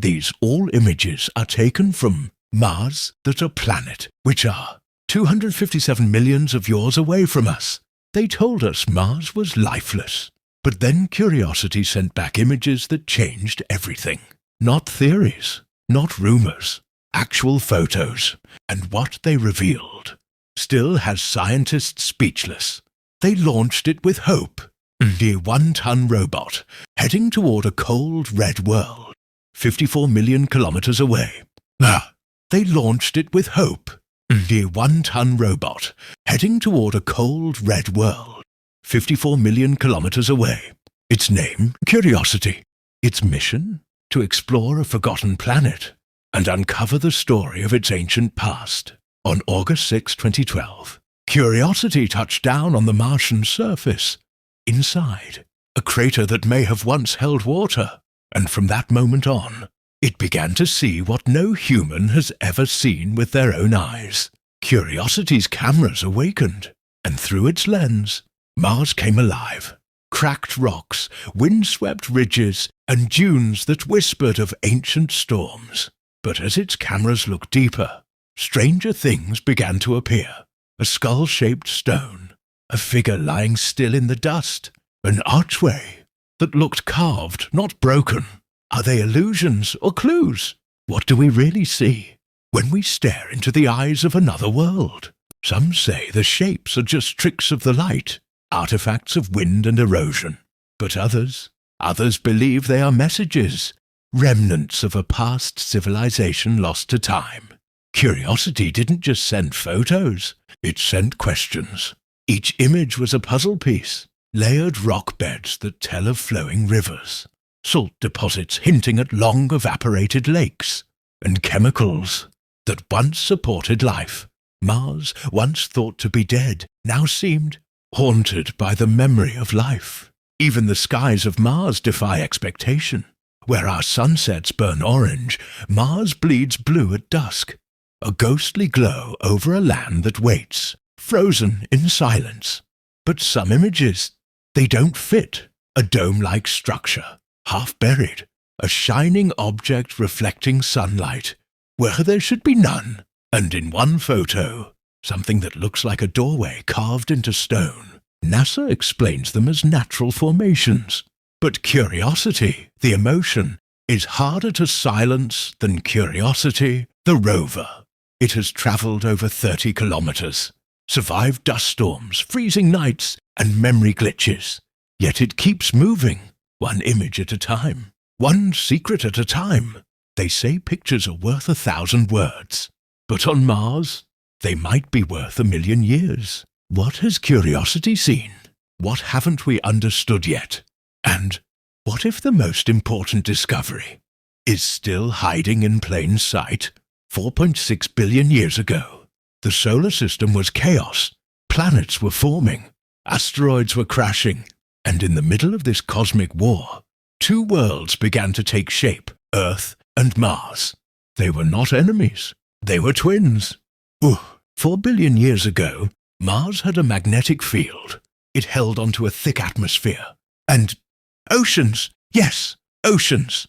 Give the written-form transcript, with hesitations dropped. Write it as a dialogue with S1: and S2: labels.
S1: These all images are taken from Mars, that's a planet, which are 257 millions of years away from us. They told us Mars was lifeless. But then Curiosity sent back images that changed everything. Not theories, not rumors, actual photos. And what they revealed still has scientists speechless. They launched it with hope. The 1-ton robot heading toward a cold red world, 54 million kilometers away. They launched it with hope. The 1-ton robot heading toward a cold red world, 54 million kilometers away. Its name, Curiosity. Its mission, to explore a forgotten planet and uncover the story of its ancient past. On August 6, 2012, Curiosity touched down on the Martian surface. Inside, a crater that may have once held water, and from that moment on, it began to see what no human has ever seen with their own eyes. Curiosity's cameras awakened, and through its lens, Mars came alive. Cracked rocks, wind-swept ridges, and dunes that whispered of ancient storms. But as its cameras looked deeper, stranger things began to appear. A skull-shaped stone, a figure lying still in the dust, an archway that looked carved, not broken. Are they illusions or clues? What do we really see when we stare into the eyes of another world? Some say the shapes are just tricks of the light, artifacts of wind and erosion. But others believe they are messages, remnants of a past civilization lost to time. Curiosity didn't just send photos, it sent questions. Each image was a puzzle piece, layered rock beds that tell of flowing rivers, salt deposits hinting at long evaporated lakes, and chemicals that once supported life. Mars, once thought to be dead, now seemed haunted by the memory of life. Even the skies of Mars defy expectation. Where our sunsets burn orange, Mars bleeds blue at dusk, a ghostly glow over a land that waits, frozen in silence. But some images, they don't fit. A dome-like structure, half buried, a shining object reflecting sunlight, where there should be none. And in one photo, something that looks like a doorway carved into stone. NASA explains them as natural formations. But Curiosity, the emotion, is harder to silence than Curiosity, the rover. It has travelled over 30 kilometers, survived dust storms, freezing nights, and memory glitches. Yet it keeps moving, one image at a time, one secret at a time. They say pictures are worth 1,000 words. But on Mars, they might be worth 1,000,000 years. What has Curiosity seen? What haven't we understood yet? And what if the most important discovery is still hiding in plain sight? 4.6 billion years ago, the solar system was chaos. Planets were forming, asteroids were crashing, and in the middle of this cosmic war, two worlds began to take shape, Earth and Mars. They were not enemies. They were twins. 4 billion years ago, Mars had a magnetic field. It held onto a thick atmosphere. And oceans, yes, oceans.